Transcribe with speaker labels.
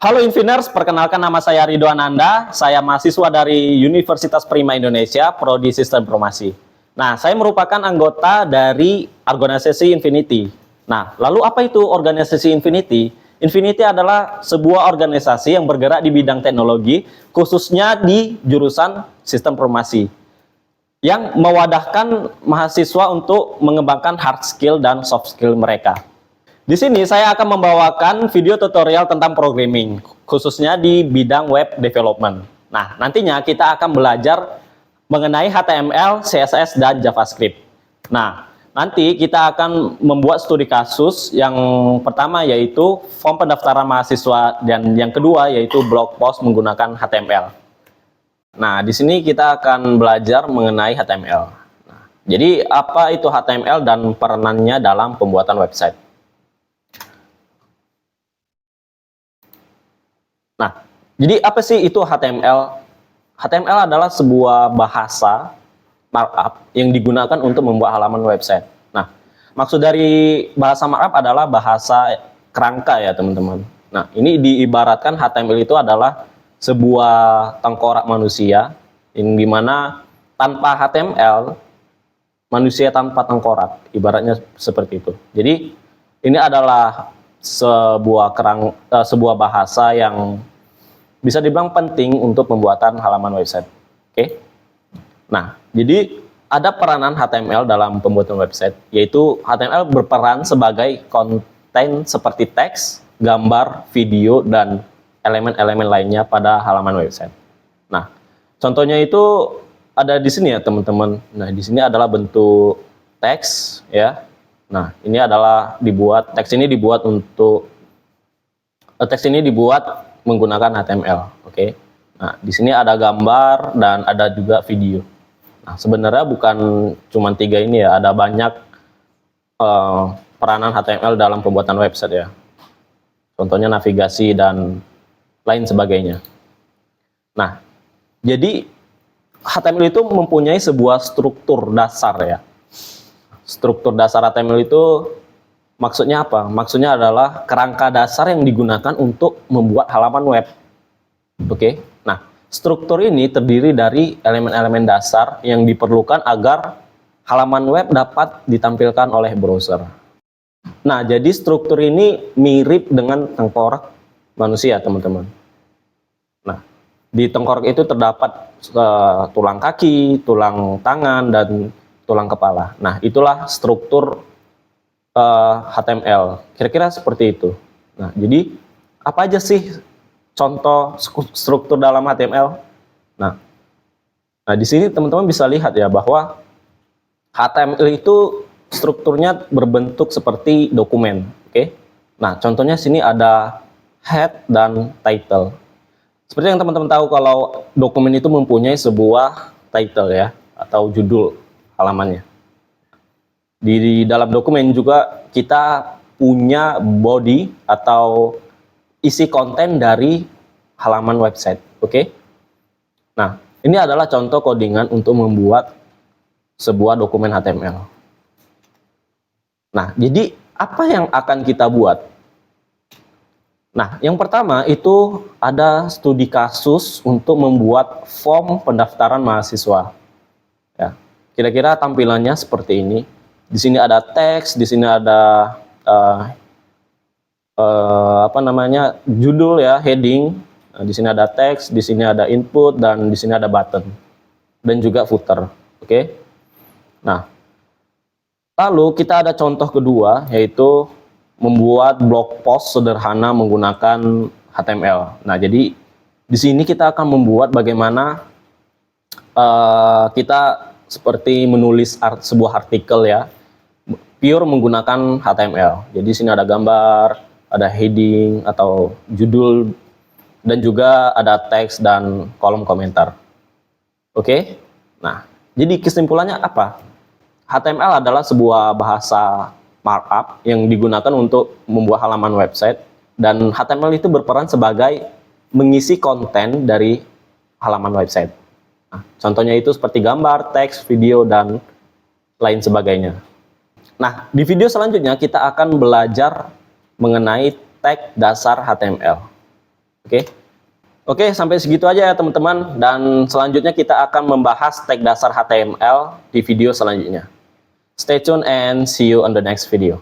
Speaker 1: Halo Infiners, perkenalkan nama saya Ridho Ananda, saya mahasiswa dari Universitas Prima Indonesia, Prodi Sistem Informasi. Nah, saya merupakan anggota dari organisasi Infinity. Nah, lalu apa itu organisasi Infinity? Infinity adalah sebuah organisasi yang bergerak di bidang teknologi, khususnya di jurusan Sistem Informasi, yang mewadahkan mahasiswa untuk mengembangkan hard skill dan soft skill mereka. Di sini saya akan membawakan video tutorial tentang programming, khususnya di bidang web development. Nah, nantinya kita akan belajar mengenai HTML, CSS, dan JavaScript. Nah, nanti kita akan membuat studi kasus yang pertama yaitu form pendaftaran mahasiswa dan yang kedua yaitu blog post menggunakan HTML. Nah, di sini kita akan belajar mengenai HTML. Nah, jadi apa itu HTML dan peranannya dalam pembuatan website? Nah, jadi apa sih itu HTML? HTML adalah sebuah bahasa markup yang digunakan untuk membuat halaman website. Nah, maksud dari bahasa markup adalah bahasa kerangka ya teman-teman. Nah, ini diibaratkan HTML itu adalah sebuah tengkorak manusia yang dimana tanpa HTML manusia tanpa tengkorak, ibaratnya seperti itu. Jadi ini adalah sebuah bahasa yang bisa dibilang penting untuk pembuatan halaman website. Oke. Nah, jadi ada peranan HTML dalam pembuatan website, yaitu HTML berperan sebagai konten seperti teks, gambar, video, dan elemen-elemen lainnya pada halaman website. Nah, contohnya itu ada di sini ya teman-teman. Nah, di sini adalah bentuk teks ya. Nah, ini adalah teks ini dibuat menggunakan HTML, oke. Nah, di sini ada gambar dan ada juga video. Nah, sebenarnya bukan cuma 3 ini ya, ada banyak peranan HTML dalam pembuatan website ya. Contohnya navigasi dan lain sebagainya. Nah, jadi HTML itu mempunyai sebuah struktur dasar ya. Struktur dasar HTML itu maksudnya apa? Maksudnya adalah kerangka dasar yang digunakan untuk membuat halaman web. Oke. Nah, struktur ini terdiri dari elemen-elemen dasar yang diperlukan agar halaman web dapat ditampilkan oleh browser. Nah, jadi struktur ini mirip dengan tengkorak manusia, teman-teman. Nah, di tengkorak itu terdapat tulang kaki, tulang tangan, dan tulang kepala. Nah, itulah struktur HTML, kira-kira seperti itu. Nah, jadi apa aja sih contoh struktur dalam HTML? Nah, di sini teman-teman bisa lihat ya bahwa HTML itu strukturnya berbentuk seperti dokumen, oke? Nah, contohnya sini ada head dan title. Seperti yang teman-teman tahu kalau dokumen itu mempunyai sebuah title ya atau judul halamannya. Di dalam dokumen juga kita punya body atau isi konten dari halaman website, oke? Nah, ini adalah contoh codingan untuk membuat sebuah dokumen HTML. Nah, jadi apa yang akan kita buat? Nah, yang pertama itu ada studi kasus untuk membuat form pendaftaran mahasiswa. Ya, kira-kira tampilannya seperti ini. Di sini ada teks, di sini ada judul ya, heading. Nah, di sini ada teks, di sini ada input, dan di sini ada button dan juga footer. Oke. Nah, lalu kita ada contoh kedua yaitu membuat blog post sederhana menggunakan HTML. Nah, jadi di sini kita akan membuat bagaimana kita seperti menulis sebuah artikel ya, pure menggunakan HTML. Jadi sini ada gambar, ada heading atau judul, dan juga ada teks dan kolom komentar. Oke? Nah, jadi kesimpulannya apa? HTML adalah sebuah bahasa markup yang digunakan untuk membuat halaman website, dan HTML itu berperan sebagai mengisi konten dari halaman website. Nah, contohnya itu seperti gambar, teks, video, dan lain sebagainya. Nah, di video selanjutnya kita akan belajar mengenai tag dasar HTML. Oke. Oke, sampai segitu aja ya teman-teman. Dan selanjutnya kita akan membahas tag dasar HTML di video selanjutnya. Stay tuned and see you on the next video.